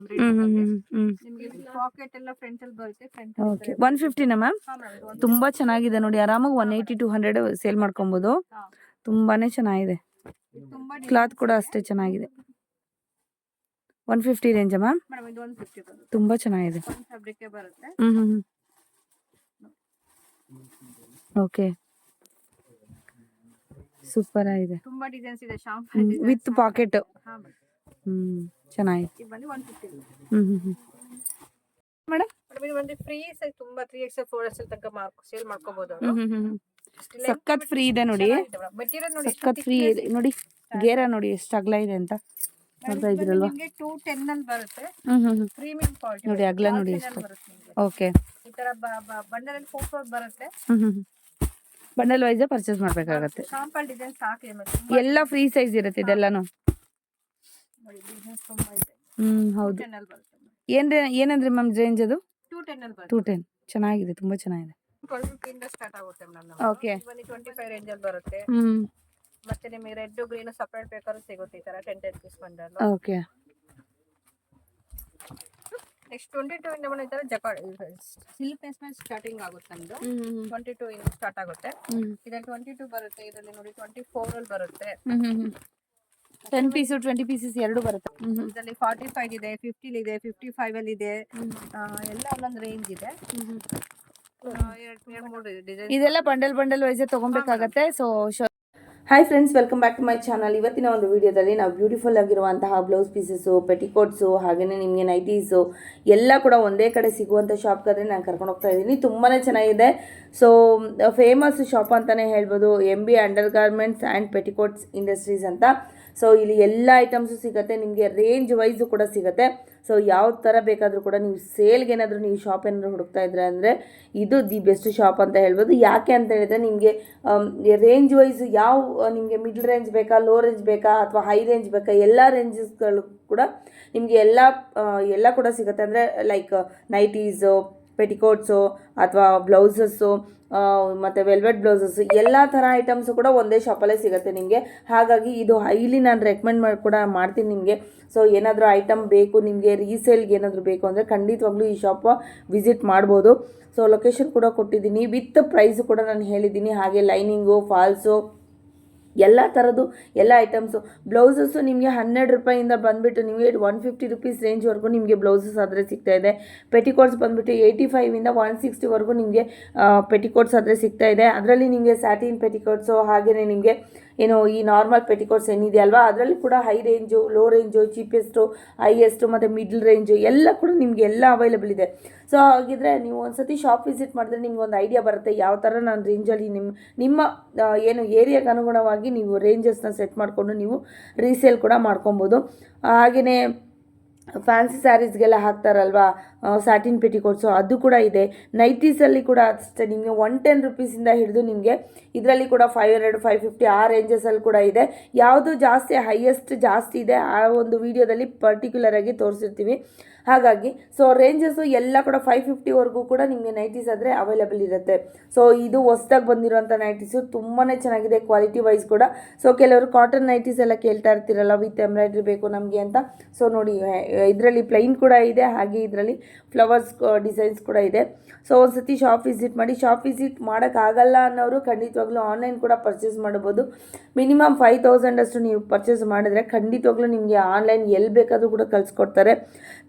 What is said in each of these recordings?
ನಿಮಗೆ ಪಾಕೆಟ್ ಎಲ್ಲ ಫ್ರಂಟ್ ಅಲ್ಲಿ ಬರುತ್ತೆ. ಫ್ರಂಟ್ ಓಕೆ 150ನಾ ಮ್ಯಾಮ್? ತುಂಬಾ ಚೆನ್ನಾಗಿದೆ ನೋಡಿ, ಆರಾಮಾಗಿ 180 200 ಸೇಲ್ ಮಾಡ್ಕೊಬೋದು. ತುಂಬಾನೇ ಚೆನ್ನಾಗಿದೆ. ತುಂಬಾ ಕ್ಲಾತ್ ಕೂಡ ಅಷ್ಟೇ ಚೆನ್ನಾಗಿದೆ. 150 ರೇಂಜ್ ಮ್ಯಾಮ್? ಮೇಡಮ್ ಇದು 150 ಬರುತ್ತೆ. ತುಂಬಾ ಚೆನ್ನಾಗಿದೆ. ಫ್ಯಾಬ್ರಿಕ್ ಬರುತ್ತೆ. ಓಕೆ, ಸೂಪರ್ ಆಗಿದೆ. ತುಂಬಾ ಡಿಸೈನ್ಸ್ ಇದೆ. With packet. ಹಾ ಮೇಡಮ್. ಚೆನ್ನಾಗಿದೆ. ಇದು ಬಂದು 150 ಮೇಡಮ್. ಮೇಡಮ್ ಇದು ಬಂದು ಫ್ರೀ ಸೈಜ್, ತುಂಬಾ 3XL 4XL ತನಕ ಸೇಲ್ ಮಾಡ್ಕೋಬಹುದು. ಸಖತ್ ಫ್ರೀ ಇದೆ ನೋಡಿ. ಮೆಟೀರಿಯಲ್ ನೋಡಿ, ಸಖತ್ ಫ್ರೀ ಇದೆ ನೋಡಿ. ಗೇರ ನೋಡಿ ಎಷ್ಟು ಅಗಲ ಇದೆ ಅಂತ ನೋಡ್ತಾ ಇದ್ರಲ್ವಾ? ನಿಮಗೆ 210 ಅಲ್ಲಿ ಬರುತ್ತೆ. ಪ್ರೀಮಿಯಂ ಕ್ವಾಲಿಟಿ ನೋಡಿ, ಅಗಲ ನೋಡಿ ಎಷ್ಟು. ಓಕೆ, ಈ ತರ ಬಂಡಲ್ ಅಲ್ಲಿ 4 ಬರುತ್ತೆ. ಬಂಡಲ್ ವೈಸ್ ಪರ್ಚೇಸ್ ಮಾಡ್ಬೇಕಾಗತ್ತೆ. ಶಾಂಪಲ್ ಡಿಸೈನ್ ಸಾಕಿ ಎಲ್ಲ ಫ್ರೀ ಸೈಜ್ ಇರುತ್ತೆ ಇದೆಲ್ಲಾನು. ನೋಡಿ ಡಿಸೈನ್ಸ್ ತುಂಬಾ ಇದೆ. ಹೌದು. 210 ಅಲ್ಲಿ ಬರುತ್ತೆ. ಏನಂದ್ರೆ ಮ್ಯಾಮ್ ರೇಂಜ್ ಅದು? 210 ಅಲ್ಲಿ ಬರುತ್ತೆ. 210 ಚೆನ್ನಾಗಿದೆ, ತುಂಬಾ ಚೆನ್ನಾಗಿದೆ. 1250 ಇಂದ ಸ್ಟಾರ್ಟ್ ಆಗುತ್ತೆ ಮೇಡಮ್. ಓಕೆ, ಬನ್ನಿ 25 ರೇಂಜ್ ಅಲ್ಲಿ ಬರುತ್ತೆ. ಮತ್ತೆ ನಿಮಗೆ ರೆಡ್ ಗ್ರೀನ್ ಸಪರೇಟ್ ಬೇಕಾದ್ರೂ ಸಿಗುತ್ತೆ ಈ ತರ 10 ಪೀಸ್ ಬಂಡಲ್. ಓಕೆ, ನೆಕ್ಸ್ಟ್ 22 ಇಂದ ಬಂದ ಈ ತರ ಜಕಾರ್ಡ್ ಸಿಲ್ಕ್ ಪೇಸ್ ಮೇಲೆ ಸ್ಟಾರ್ಟಿಂಗ್ ಆಗುತ್ತೆ ನಮ್ದು. 22 ಇಂದ ಸ್ಟಾರ್ಟ್ ಆಗುತ್ತೆ. ಇದರಲ್ಲಿ 22 ಬರುತ್ತೆ. ಇದರಲ್ಲಿ ನೋಡಿ 24 ಅಲ್ಲಿ ಬರುತ್ತೆ. 10 ಪೀಸ್ 20 ಪೀಸಸ್ ಎರಡು ಬರುತ್ತೆ. ಇದರಲ್ಲಿ 45 ಇದೆ, 50 ಇದೆ, 55 ಅಲ್ಲಿ ಇದೆ. ಎಲ್ಲ ಒಂದೊಂದು ರೇಂಜ್ ಇದೆ. ಇದೆಲ್ಲ ಬಂಡಲ್ ವೈಸ್ ತಗೊಬೇಕಾಗತ್ತೆ. So hi friends, welcome back to my channel. ಇವತ್ತಿನ ಒಂದು ವಿಡಿಯೋದಲ್ಲಿ ನಾವು ಬ್ಯೂಟಿಫುಲ್ ಆಗಿರುವಂತಹ ಬ್ಲೌಸ್ ಪೀಸಸ್ಸು, ಪೆಟಿಕೋಟ್ಸು, ಹಾಗೆಯೇ ನಿಮಗೆ ನೈಟೀಸು ಎಲ್ಲ ಕೂಡ ಒಂದೇ ಕಡೆ ಸಿಗುವಂಥ ಶಾಪ್ಗಾದ್ರೆ ನಾನು ಕರ್ಕೊಂಡು ಹೋಗ್ತಾ ಇದ್ದೀನಿ. ತುಂಬಾ ಚೆನ್ನಾಗಿದೆ. ಸೊ ಫೇಮಸ್ ಶಾಪ್ ಅಂತಲೇ ಹೇಳ್ಬೋದು, MB under garments and petticoats industries ಅಂತ. ಸೊ ಇಲ್ಲಿ ಎಲ್ಲ ಐಟಮ್ಸು ಸಿಗುತ್ತೆ ನಿಮಗೆ, ರೇಂಜ್ ವೈಸು ಕೂಡ ಸಿಗುತ್ತೆ. ಸೊ ಯಾವ ಥರ ಬೇಕಾದರೂ ಕೂಡ ನೀವು ಸೇಲ್ಗೆ ಏನಾದರೂ ನೀವು ಶಾಪ್ ಏನಾದರೂ ಹುಡುಕ್ತಾ ಇದ್ರೆ ಅಂದರೆ ಇದು ದಿ ಬೆಸ್ಟ್ ಶಾಪ್ ಅಂತ ಹೇಳ್ಬೋದು. ಯಾಕೆ ಅಂತ ಹೇಳಿದರೆ ನಿಮಗೆ ರೇಂಜ್ ವೈಸ್ ಯಾವ ನಿಮಗೆ ಮಿಡ್ಲ್ ರೇಂಜ್ ಬೇಕಾ, ಲೋ ರೇಂಜ್ ಬೇಕಾ, ಅಥವಾ ಹೈ ರೇಂಜ್ ಬೇಕಾ, ಎಲ್ಲ ರೇಂಜಸ್ಗಳು ಕೂಡ ನಿಮಗೆ ಎಲ್ಲ ಕೂಡ ಸಿಗುತ್ತೆ. ಅಂದರೆ ಲೈಕ್ ನೈಟೀಸು, ಪೆಟಿಕೋಟ್ಸು ಅಥವಾ ಬ್ಲೌಸಸ್ಸು ಮತ್ತು ವೆಲ್ವೆಟ್ ಬ್ಲೌಸಸ್ಸು ಎಲ್ಲ ಥರ ಐಟಮ್ಸು ಕೂಡ ಒಂದೇ ಶಾಪಲ್ಲೇ ಸಿಗುತ್ತೆ ನಿಮಗೆ. ಹಾಗಾಗಿ ಇದು ಹೈಲಿ ನಾನು ರೆಕಮೆಂಡ್ ಕೂಡ ಮಾಡ್ತೀನಿ ನಿಮಗೆ. ಸೊ ಏನಾದರೂ ಐಟಮ್ ಬೇಕು ನಿಮಗೆ, ರೀಸೇಲ್ಗೆ ಏನಾದರೂ ಬೇಕು ಅಂದರೆ ಖಂಡಿತವಾಗ್ಲೂ ಈ ಶಾಪ್ ವಿಸಿಟ್ ಮಾಡ್ಬೋದು. ಸೊ ಲೊಕೇಶನ್ ಕೂಡ ಕೊಟ್ಟಿದ್ದೀನಿ, ವಿತ್ ಪ್ರೈಸು ಕೂಡ ನಾನು ಹೇಳಿದ್ದೀನಿ. ಹಾಗೆ ಲೈನಿಂಗು, ಫಾಲ್ಸು ಎಲ್ಲ ಥರದ್ದು ಎಲ್ಲ ಐಟಮ್ಸು. ಬ್ಲೌಸಸ್ಸು ನಿಮಗೆ 100 ರೂಪಾಯಿಂದ ಬಂದುಬಿಟ್ಟು ನಿಮಗೆ 150 ರುಪೀಸ್ ರೇಂಜ್ವರೆಗೂ ನಿಮಗೆ ಬ್ಲೌಸಸ್ ಆದರೆ ಸಿಗ್ತಾಯಿದೆ. ಪೆಟಿಕೋಟ್ಸ್ ಬಂದುಬಿಟ್ಟು 85 ಇಂದ 160ವರೆಗೂ ನಿಮಗೆ ಪೆಟಿಕೋಟ್ಸ್ ಆದರೆ ಸಿಗ್ತಾಯಿದೆ. ಅದರಲ್ಲಿ ನಿಮಗೆ ಸ್ಯಾಟಿನ್ ಪೆಟಿಕೋಟ್ಸು, ಹಾಗೆಯೇ ನಿಮಗೆ ಏನು ಈ ನಾರ್ಮಲ್ ಪೆಟಿಕೋಟ್ಸ್ ಏನಿದೆ ಅಲ್ವಾ, ಅದರಲ್ಲಿ ಕೂಡ high range, low range, ಚೀಪೆಸ್ಟು, highest ಮತ್ತು ಮಿಡ್ಲ್ ರೇಂಜು ಎಲ್ಲ ಕೂಡ ನಿಮಗೆ ಎಲ್ಲ ಅವೈಲೇಬಲ್ ಇದೆ. ಸೊ ಹಾಗಿದ್ರೆ ನೀವು ಒಂದು ಸತಿ ಶಾಪ್ ವಿಸಿಟ್ ಮಾಡಿದ್ರೆ ನಿಮ್ಗೆ ಒಂದು ಐಡಿಯಾ ಬರುತ್ತೆ ಯಾವ ಥರ ನಾನು ರೇಂಜಲ್ಲಿ ನಿಮ್ಮ ಏನು ಏರಿಯಾಗೆ ಅನುಗುಣವಾಗಿ ನೀವು ರೇಂಜಸ್ನ ಸೆಟ್ ಮಾಡಿಕೊಂಡು ನೀವು ರೀಸೇಲ್ ಕೂಡ ಮಾಡ್ಕೊಬೋದು. ಹಾಗೆಯೇ ಫ್ಯಾನ್ಸಿ ಸ್ಯಾರೀಸ್ಗೆಲ್ಲ ಹಾಕ್ತಾರಲ್ವಾ ಸ್ಯಾಟಿನ್ ಪೆಟಿಕೋಟ್ಸು, ಅದು ಕೂಡ ಇದೆ. ನೈಟೀಸಲ್ಲಿ ಕೂಡ ಅಷ್ಟೇ ನಿಮಗೆ 110 ರುಪೀಸಿಂದ ಹಿಡಿದು ನಿಮಗೆ ಇದರಲ್ಲಿ ಕೂಡ 500 550 ಆ ರೇಂಜಸಲ್ಲಿ ಕೂಡ ಇದೆ. ಯಾವುದು ಜಾಸ್ತಿ ಹೈಯೆಸ್ಟ್ ಜಾಸ್ತಿ ಇದೆ ಆ ಒಂದು ವಿಡಿಯೋದಲ್ಲಿ ಪರ್ಟಿಕ್ಯುಲರಾಗಿ ತೋರಿಸಿರ್ತೀವಿ. ಹಾಗಾಗಿ ಸೊ ರೇಂಜಸ್ಸು ಎಲ್ಲ ಕೂಡ 550ವರೆಗೂ ಕೂಡ ನಿಮಗೆ ನೈಟೀಸ್ ಆದರೆ ಅವೈಲೇಬಲ್ ಇರುತ್ತೆ. ಸೊ ಇದು ಹೊಸ್ದಾಗಿ ಬಂದಿರೋಂಥ ನೈಟೀಸು ತುಂಬಾ ಚೆನ್ನಾಗಿದೆ ಕ್ವಾಲಿಟಿ ವೈಸ್ ಕೂಡ. ಸೊ ಕೆಲವರು ಕಾಟನ್ ನೈಟೀಸ್ ಎಲ್ಲ ಕೇಳ್ತಾ ಇರ್ತೀರಲ್ಲ, ವಿತ್ ಎಂಬ್ರಾಯ್ಡ್ರಿ ಬೇಕು ನಮಗೆ ಅಂತ. ಸೊ ನೋಡಿ ಇದರಲ್ಲಿ ಪ್ಲೈನ್ ಕೂಡ ಇದೆ, ಹಾಗೆ ಇದರಲ್ಲಿ ಫ್ಲವರ್ಸ್ ಡಿಸೈನ್ಸ್ ಕೂಡ ಇದೆ. ಸೊ ಒಂದು ಸತಿ ಶಾಪ್ ವಿಸಿಟ್ ಮಾಡಿ. ಶಾಪ್ ವಿಸಿಟ್ ಮಾಡೋಕ್ಕಾಗಲ್ಲ ಅನ್ನೋರು ಖಂಡಿತವಾಗ್ಲೂ ಆನ್ಲೈನ್ ಕೂಡ ಪರ್ಚೇಸ್ ಮಾಡ್ಬೋದು. ಮಿನಿಮಮ್ 5000 ಅಷ್ಟು ನೀವು ಪರ್ಚೇಸ್ ಮಾಡಿದ್ರೆ ಖಂಡಿತವಾಗ್ಲೂ ನಿಮಗೆ ಆನ್ಲೈನ್ ಎಲ್ಲಿ ಬೇಕಾದರೂ ಕೂಡ ಕಳಿಸ್ಕೊಡ್ತಾರೆ.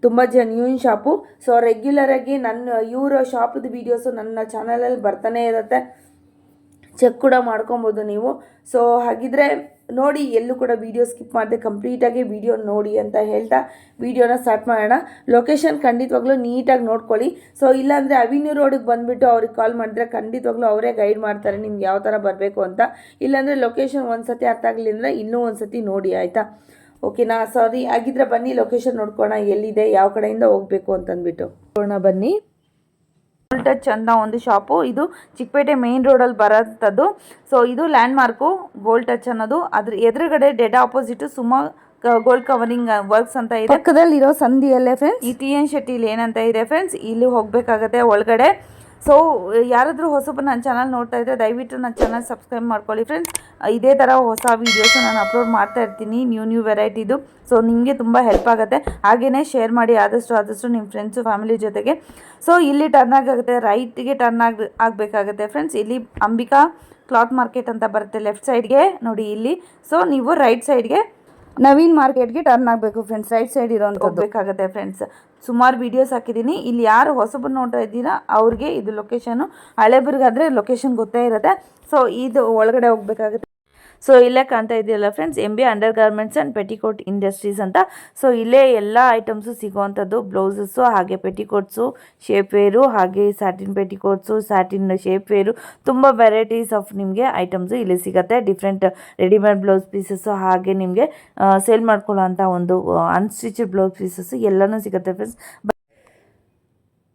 ತುಂಬ ಜೆನ್ಯೂನ್ ಶಾಪು. ಸೊ ರೆಗ್ಯುಲರಾಗಿ ಇವರ ಶಾಪದ ವೀಡಿಯೋಸು ನನ್ನ ಚಾನಲಲ್ಲಿ ಬರ್ತಾನೆ ಇರುತ್ತೆ, ಚೆಕ್ ಕೂಡ ಮಾಡ್ಕೊಬೋದು ನೀವು. ಸೊ ಹಾಗಿದ್ರೆ ನೋಡಿ, ಎಲ್ಲೂ ಕೂಡ ವೀಡಿಯೋ ಸ್ಕಿಪ್ ಮಾಡಿದೆ ಕಂಪ್ಲೀಟಾಗಿ ವೀಡಿಯೋ ನೋಡಿ ಅಂತ ಹೇಳ್ತಾ ವೀಡಿಯೋನ ಸ್ಟಾರ್ಟ್ ಮಾಡೋಣ. ಲೊಕೇಶನ್ ಖಂಡಿತವಾಗ್ಲೂ ನೀಟಾಗಿ ನೋಡ್ಕೊಳ್ಳಿ. ಸೊ ಇಲ್ಲಾಂದರೆ ಅವಿನ್ಯೂ ರೋಡಿಗೆ ಬಂದುಬಿಟ್ಟು ಅವ್ರಿಗೆ ಕಾಲ್ ಮಾಡಿದ್ರೆ ಖಂಡಿತವಾಗ್ಲೂ ಅವರೇ ಗೈಡ್ ಮಾಡ್ತಾರೆ ನಿಮ್ಗೆ ಯಾವ ಥರ ಬರಬೇಕು ಅಂತ. ಇಲ್ಲಾಂದರೆ ಲೊಕೇಶನ್ ಒಂದು ಸತಿ ಅರ್ಥ ಆಗಲಿ ಅಂದರೆ ಇನ್ನೂ ಒಂದು ಸತಿ ನೋಡಿ, ಆಯಿತಾ? ಓಕೆನಾ? ಸಾರಿ. ಹಾಗಿದ್ರೆ ಬನ್ನಿ ಲೊಕೇಶನ್ ನೋಡ್ಕೋಣ ಎಲ್ಲಿದೆ, ಯಾವ ಕಡೆಯಿಂದ ಹೋಗಬೇಕು ಅಂತಂದ್ಬಿಟ್ಟು ನೋಡೋಣ ಬನ್ನಿ. ಗೋಲ್ಡ್ ಟಚ್ ಅಂತ ಒಂದು ಶಾಪು, ಇದು ಚಿಕ್ಕಪೇಟೆ ಮೇನ್ ರೋಡಲ್ಲಿ ಬರೋಂಥದ್ದು. ಸೊ ಇದು ಲ್ಯಾಂಡ್ ಮಾರ್ಕು ಗೋಲ್ಡ್ ಟಚ್ ಅನ್ನೋದು. ಅದ್ರ ಎದುರುಗಡೆ dead opposite Suma gold covering works ಅಂತ ಇದೆ. ಪಕ್ಕದಲ್ಲಿರೋ ಸಂಧಿಯಲ್ಲೇ ಫ್ರೆಂಡ್ಸ್ ಈ TN ಶೆಟ್ಟಿಲಿ ಏನಂತ ಇದೆ ಫ್ರೆಂಡ್ಸ್, ಇಲ್ಲಿ ಹೋಗಬೇಕಾಗತ್ತೆ ಒಳಗಡೆ. ಸೊ ಯಾರಾದರೂ ಹೊಸಬ ನನ್ನ ಚಾನಲ್ ನೋಡ್ತಾ ಇದ್ದರೆ ದಯವಿಟ್ಟು ನನ್ನ ಚಾನಲ್ ಸಬ್ಸ್ಕ್ರೈಬ್ ಮಾಡ್ಕೊಳ್ಳಿ ಫ್ರೆಂಡ್ಸ್. ಇದೇ ಥರ ಹೊಸ ವೀಡಿಯೋಸ್ ನಾನು ಅಪ್ಲೋಡ್ ಮಾಡ್ತಾ ಇರ್ತೀನಿ, ನ್ಯೂ ವೆರೈಟಿದು. ಸೊ ನಿಮಗೆ ತುಂಬ ಹೆಲ್ಪ್ ಆಗುತ್ತೆ. ಹಾಗೆಯೇ ಶೇರ್ ಮಾಡಿ ಆದಷ್ಟು ನಿಮ್ಮ ಫ್ರೆಂಡ್ಸು ಫ್ಯಾಮಿಲಿ ಜೊತೆಗೆ. ಸೊ ಇಲ್ಲಿ ಟರ್ನ್ ಆಗುತ್ತೆ, ರೈಟ್ಗೆ ಟರ್ನ್ ಆಗಬೇಕಾಗುತ್ತೆ ಫ್ರೆಂಡ್ಸ್. ಇಲ್ಲಿ ಅಂಬಿಕಾ ಕ್ಲಾತ್ ಮಾರ್ಕೆಟ್ ಅಂತ ಬರುತ್ತೆ ಲೆಫ್ಟ್ ಸೈಡ್ಗೆ ನೋಡಿ ಇಲ್ಲಿ. ಸೊ ನೀವು ರೈಟ್ ಸೈಡ್ಗೆ ನವೀನ್ ಮಾರ್ಕೆಟ್ಗೆ ಟರ್ನ್ ಆಗಬೇಕು ಫ್ರೆಂಡ್ಸ್. ರೈಟ್ ಸೈಡ್ ಇರೋಂಥದ್ದು ಬೇಕಾಗುತ್ತೆ ಫ್ರೆಂಡ್ಸ್. ಸುಮಾರು ವೀಡಿಯೋಸ್ ಹಾಕಿದ್ದೀನಿ. ಇಲ್ಲಿ ಯಾರು ಹೊಸಬರು ನೋಡ್ತಾ ಇದ್ದೀರಾ ಅವ್ರಿಗೆ ಇದು ಲೊಕೇಶನು, ಹಳೇಬರಿಗಾದರೆ ಲೊಕೇಶನ್ ಗೊತ್ತೇ ಇರುತ್ತೆ. ಸೊ ಇದು ಒಳಗಡೆ ಹೋಗಬೇಕಾಗುತ್ತೆ. ಸೊ ಇಲ್ಲೇ ಕಾಣ್ತಾ ಇದೆಯಲ್ಲ friends, MB under garments and petticoat industries ಅಂತ. ಸೊ ಇಲ್ಲೇ ಎಲ್ಲ ಐಟಮ್ಸು ಸಿಗೋವಂಥದ್ದು, ಬ್ಲೌಸಸ್ಸು, ಹಾಗೆ ಪೆಟಿಕೋಟ್ಸು, ಶೇಪ್ ವೇರು, ಹಾಗೆ satin petticoats, satin shape wear, ತುಂಬ ವೆರೈಟೀಸ್ ಆಫ್ ನಿಮಗೆ ಐಟಮ್ಸು ಇಲ್ಲಿ ಸಿಗುತ್ತೆ. ಡಿಫ್ರೆಂಟ್ ರೆಡಿಮೇಡ್ ಬ್ಲೌಸ್ ಪೀಸಸ್ಸು, ಹಾಗೆ ನಿಮಗೆ ಸೇಲ್ ಮಾಡ್ಕೊಳ್ಳೋ ಅಂಥ ಒಂದು ಅನ್ಸ್ಟಿಚಡ್ ಬ್ಲೌಸ್ ಪೀಸಸ್ಸು ಎಲ್ಲನೂ ಸಿಗುತ್ತೆ ಫ್ರೆಂಡ್ಸ್.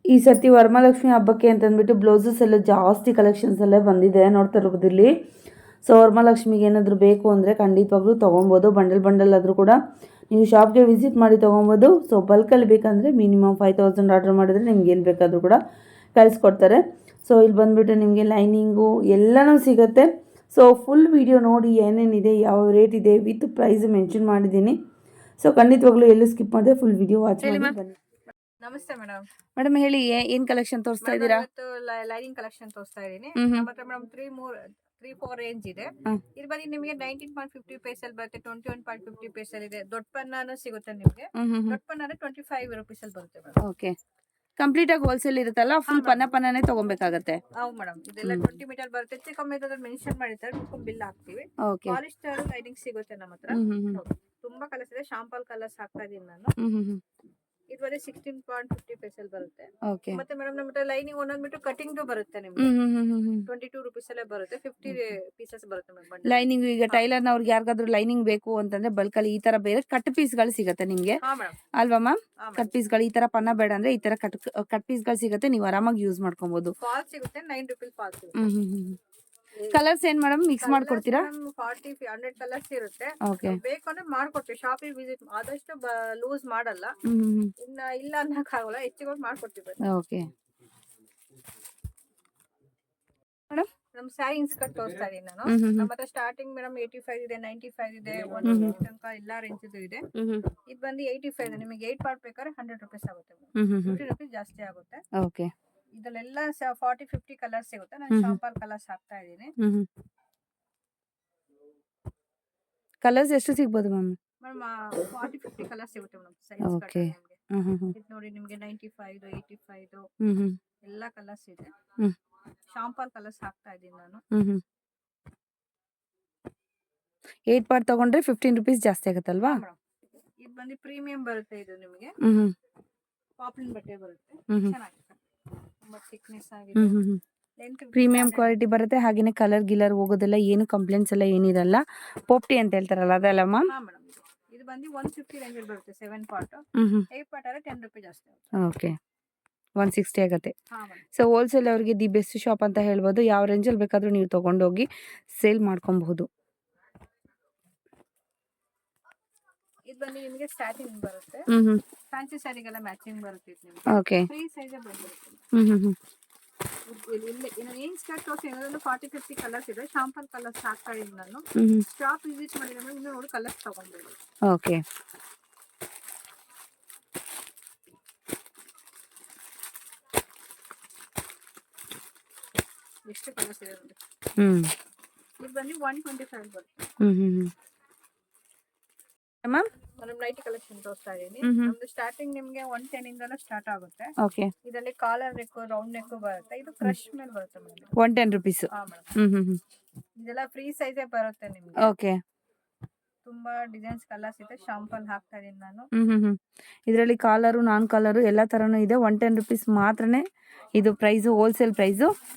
ಈ ಸರ್ತಿ ವರಮಹಾಲಕ್ಷ್ಮಿ ಹಬ್ಬಕ್ಕೆ ಅಂತಂದ್ಬಿಟ್ಟು ಬ್ಲೌಸಸ್ ಎಲ್ಲ ಜಾಸ್ತಿ ಕಲೆಕ್ಷನ್ಸ್ ಎಲ್ಲ ಬಂದಿದೆ, ನೋಡ್ತಾ ಇರ್ಬೋದು ಇಲ್ಲಿ. ಸೊ ವರಮಹಾಲಕ್ಷ್ಮಿಗೆ ಏನಾದರೂ ಬೇಕು ಅಂದರೆ ಖಂಡಿತವಾಗ್ಲೂ ತೊಗೊಬೋದು. ಬಂಡಲ್ ಆದರೂ ಕೂಡ ನೀವು ಶಾಪ್ಗೆ ವಿಸಿಟ್ ಮಾಡಿ ತೊಗೊಬೋದು. ಸೊ ಬಲ್ಕಲ್ಲಿ ಬೇಕಂದರೆ ಮಿನಿಮಮ್ 5000 ಆರ್ಡರ್ ಮಾಡಿದರೆ ನಿಮ್ಗೆ ಏನು ಬೇಕಾದರೂ ಕೂಡ ಕಳಿಸ್ಕೊಡ್ತಾರೆ. ಸೊ ಇಲ್ಲಿ ಬಂದುಬಿಟ್ಟು ನಿಮಗೆ ಲೈನಿಂಗು ಎಲ್ಲನೂ ಸಿಗುತ್ತೆ. ಸೊ ಫುಲ್ ವಿಡಿಯೋ ನೋಡಿ ಏನೇನಿದೆ, ಯಾವ ರೇಟ್ ಇದೆ, ವಿತ್ ಪ್ರೈಸ್ ಮೆನ್ಷನ್ ಮಾಡಿದ್ದೀನಿ. ಸೊ ಖಂಡಿತವಾಗ್ಲೂ ಎಲ್ಲೂ ಸ್ಕಿಪ್ ಮಾಡಿದೆ, ಫುಲ್ ವಿಡಿಯೋ ವಾಚ್ ಮಾಡಿ ಬನ್ನಿ. ನಮಸ್ತೆ ಮೇಡಮ್. ಮೇಡಮ್ ಹೇಳಿ, ಏನು ಕಲೆಕ್ಷನ್ ತೋರಿಸ್ತಾ ಇದ್ದೀರಾ? ಲೈನಿಂಗ್ ಕಲೆಕ್ಷನ್ ತೋರಿಸ್ತಾ ಇದ್ದೀನಿ. ಮೇಡಮ್ 3-4 ರೇಂಜ್ ಇದೆ. ಇದು ಬಂದು ನಿಮಗೆ 19.50 ಪೈಸಲ್ ಬರುತ್ತೆ, 21.50 ಪೈಸಲ್ ಇದೆ. ದೊಡ್ಡ ಪನ್ನಾನು ಸಿಗುತ್ತೆ ನಿಮಗೆ. ದೊಡ್ಡ ಪನ್ನ 25 ರೂಪೀಸ್ ಅಲ್ಲಿ ಬರುತ್ತೆ ಮೇಡಮ್. ಓಕೆ, ಕಂಪ್ಲೀಟ್ ಆಗಿ ಹೋಲ್ಸೇಲ್ ಇರುತ್ತಲ್ಲ, ಫುಲ್ ಪನ್ನನೇ ತಗೊಬೇಕಾಗತ್ತೆ. ಹೌದು ಮೇಡಮ್, ಇದೆಲ್ಲ 20 ಮೀಟರ್ ಬರುತ್ತೆ. ಹೆಚ್ಚು ಕಮ್ಮಿ ಇರೋದ್ರ ಮೆನ್ಷನ್ ಮಾಡಿರ್ತಾರೆ, ಬಿಲ್ ಹಾಕ್ತಿವಿ. ಓಕೆ, ಪಾಲಿಸ್ಟರ್ ಲೈನಿಂಗ್ ಸಿಗುತ್ತೆ ನಮ್ಮ ಹತ್ರ. ತುಂಬಾ ಕಲರ್ಸ್ ಇದೆ, ಶಾಂಪಲ್ ಕಲರ್ಸ್ ಹಾಕ್ತಾ ಇದೀನಿ ನಾನು. ಇದು ಬರೀ 16.50 ಪೈಸಲ್ ಬರುತ್ತೆ. ಓಕೆ, ಮತ್ತೆ ಮೇಡಮ್ ನಮ್ಮ ಹತ್ರ ಲೈನಿಂಗ್ ಒಂದೊಂದು ಬಿಟ್ಟು ಕಟಿಂಗ್ ಬರುತ್ತೆ ನಿಮ್ಗೆ. 22 ರೂಪೀಸ್ ಅಲ್ಲೇ ಬರುತ್ತೆ. 50 ಪೀಸಸ್ ಬರುತ್ತೆ ಮೇಡಮ್. ಲೈನಿಂಗ್ ಈಗ ಟೈಲರ್ ನವ್ರಿಗೆ ಯಾರಿಗಾದ್ರೂ ಲೈನಿಂಗ್ ಬೇಕು ಅಂತಂದ್ರೆ ಬಲ್ಕಲ್ಲಿ ಈ ತರ ಬೇರೆ ಕಟ್ ಪೀಸ್ಗಳು ಸಿಗುತ್ತೆ ನಿಮ್ಗೆ, ಅಲ್ವಾ ಮ್ಯಾಮ್? ಕಟ್ ಪೀಸ್ಗಳು ಈ ತರ ಪನ್ನ ಬೇಡ ಅಂದ್ರೆ ಈ ತರ ಕಟ್ ಪೀಸ್ಗಳು ಸಿಗುತ್ತೆ, ನೀವು ಆರಾಮಾಗಿ ಯೂಸ್ ಮಾಡ್ಕೊಬಹುದು. ಫಾಲ್ಸ್ ಸಿಗುತ್ತೆ, 9 ರೂಪೀಸ್ ಫಾಲ್ಸ್ ಸಿಗುತ್ತೆ. ಕಲರ್ಸ್ ಏನ್ ಮೇಡಮ್ ಮಿಕ್ಸ್ ಮಾಡ್ಕೊಡ್ತೀರಾ? 40-100 ಕಲರ್ಸ್ ಇರುತ್ತೆ. ಓಕೆ, ಬೇಕು ಅಂದ್ರೆ ಮಾಡ್ಕೊಡ್ತೀವಿ. ಶಾಪಿಗೆ ವಿಸಿಟ್ ಆದಷ್ಟು ಲೂಸ್ ಮಾಡಲ್ಲ, ಇನ್ನ ಇಲ್ಲ ಅನ್ನಕ್ಕಾಗಲ್ಲ, ಹೆಚ್ಚಿಗೆ ಮಾಡ್ಕೊಡ್ತೀವಿ. ಓಕೆ ಮೇಡಮ್, ನಮ್ ಸ್ಯಾರಿ ಇನ್ಸ್ಕರ್ಟ್ ತೋರಿಸ್ತಾ ಇದೀನಿ ನಾನು. ನಮ್ಮ ಹತ್ರ ಸ್ಟಾರ್ಟಿಂಗ್ ಮೇಡಮ್ 85 ಇದೆ, 95 ಇದೆ, 1 ತನಕ ಎಲ್ಲಾ ರೇಂಜ್ ಇದೆ. ಇದು ಬಂದು 85 ಇದೆ. ನಿಮಗೆ 8 ಪಾರ್ಟ್ ಬೇಕಾದ್ರೆ 100 ರೂಪೀಸ್ ಆಗುತ್ತೆ, 50 ರೂಪೀಸ್ ಜಾಸ್ತಿ ಆಗುತ್ತೆ. ಓಕೆ, ಇದಲ್ಲೆಲ್ಲ 40-50 ಕಲರ್ಸ್ ಸಿಗುತ್ತೆ. ನಾನು ಶಾಂಪಲ್ ಕಲರ್ಸ್ ಹಾಕ್ತಾ ಇದೀನಿ. ಕಲರ್ಸ್ ಎಷ್ಟು ಸಿಗ್ಬೋದು ಮ್ಯಾಮ್? ಮೇಡಮ್ 40-50 ಕಲರ್ಸ್ ಸಿಗುತ್ತೆ ಮೇಡಮ್. ಸೈಜ್ ಓಕೆ, ಇದು ನೋಡಿ ನಿಮಗೆ 95, 85 ಎಲ್ಲ ಕಲರ್ಸ್ ಇದೆ. ಶಾಂಪಲ್ ಕಲರ್ಸ್ ಹಾಕ್ತಾ ಇದೀನಿ ನಾನು. 8 ಪಾರ್ಟ್ ತಗೊಂಡ್ರೆ 15 ರೂಪೀಸ್ ಜಾಸ್ತಿ ಆಗುತ್ತಲ್ವಾ? ಇದು ಬಂದು ಪ್ರೀಮಿಯಂ ಬರುತ್ತೆ. ಇದು ನಿಮಗೆ ಪಾಪ್ಲಿನ್ ಬಟ್ಟೆ ಬರುತ್ತೆ, ಚೆನ್ನಾಗಿದೆ, ತುಂಬಾ ಥಿಕ್ನೆಸ್ ಆಗಿದೆ, ಪ್ರೀಮಿಯಂ ಕ್ವಾಲಿಟಿ ಬರುತ್ತೆ. ಹಾಗೇನೆ ಕಲರ್ ಗಿಲರ್ ಹೋಗೋದೆಲ್ಲ ಏನು ಕಂಪ್ಲೇಂಟ್ಸ್ ಎಲ್ಲ ಏನಿರಲ್ಲ. ಪೋಪ್ಟಿ ಅಂತ ಹೇಳ್ತಾರಲ್ಲ ಅದಲ್ಲ ಮ್ಯಾಮ್? ಹಾ ಮೇಡಮ್, ಇದು ಬಂದು 150 ರೇಂಜ್ ಬರುತ್ತೆ. 7 ಪಾರ್ಟ್, 8 ಪಾರ್ಟ್ ಆದ್ರೆ 10 ರೂಪೀಸ್ ಜಾಸ್ತಿ ಆಗುತ್ತೆ. ಓಕೆ, 160 ಆಗುತ್ತೆ. ಸೊ ಹೋಲ್ಸೇಲ್ ಅವರಿಗೆ ದಿ ಬೆಸ್ಟ್ ಶಾಪ್ ಅಂತ ಹೇಳ್ಬೋದು. ಯಾವ ರೇಂಜಲ್ಲಿ ಬೇಕಾದ್ರೂ ನೀವು ತಗೊಂಡೋಗಿ ಸೇಲ್ ಮಾಡ್ಕೊಬಹುದು. ಇದು ಬಂದು ನಿಮಗೆ ಸ್ಯಾಟಿನ್ ಬರುತ್ತೆ, ಫ್ಯಾನ್ಸಿ ಸ್ಯಾರಿಗೆಲ್ಲ ಮ್ಯಾಚಿಂಗ್ ಬರುತ್ತೆ. ಓಕೆ, ಫ್ರೀ ಸೈಜ್ ಬರುತ್ತೆ. ಏನ್ ಸ್ಟಾರ್ಟ್ ತೋರಿಸಿ 40-50 ಕಲರ್ಸ್ ಇದೆ. ಶಾಂಪಲ್ ಕಲರ್ಸ್ ಹಾಕ್ತಾ ಇದೀನಿ ನಾನು. ಶಾಪ್ ವಿಸಿಟ್ ಮಾಡಿದ್ರೆ ಇನ್ನು ನೋಡಿ ಕಲರ್ಸ್ ತಗೊಂಡ್ಬಿಡಿ. ಓಕೆ, ಎಷ್ಟು ಕಲರ್ಸ್ ಇದೆ ನೋಡಿ. ಇದು ಬಂದು 125 ಬರುತ್ತೆ. ಮ್ಯಾಮ್ ಮೇಡಮ್ ನೈಟಿ ಕಲೆಕ್ಷನ್ ತೋರಿಸ್ತಾ ಇದೀನಿ. ನಮ್ದು ಸ್ಟಾರ್ಟಿಂಗ್ ನಿಮ್ಗೆ 110 ಇಂದನೂ ಸ್ಟಾರ್ಟ್ ಆಗುತ್ತೆ. ಓಕೆ, ಇದರಲ್ಲಿ ಕಾಲರ್ ನೆಕ್, ರೌಂಡ್ ನೆಕ್ ಬರುತ್ತೆ. ಇದು ಕ್ರಶ್ ಮೇಲೆ ಬರುತ್ತೆ ಮೇಡಮ್, 110 ರೂಪೀಸ್. ಹಾ ಮೇಡಮ್, ಇದೆಲ್ಲ ಫ್ರೀ ಸೈಜೇ ಬರುತ್ತೆ ನಿಮ್ಗೆ. ಓಕೆ, ತುಂಬಾ ಡಿಸೈನ್ಸ್ ಕಲರ್ಸ್ ಇದೆ. ಶಾಂಪಲ್ ಹಾಕ್ತಾ ಇದೀನಿ ನಾನು. ಇದರಲ್ಲಿ ಕಾಲರು ನಾನ್ ಕಾಲರು ಎಲ್ಲ ತರನು ಇದೆ. 110 ರೂಪೀಸ್ ಮಾತ್ರನೇ ಇದು ಪ್ರೈಸು, ಹೋಲ್ಸೇಲ್ ಪ್ರೈಸು.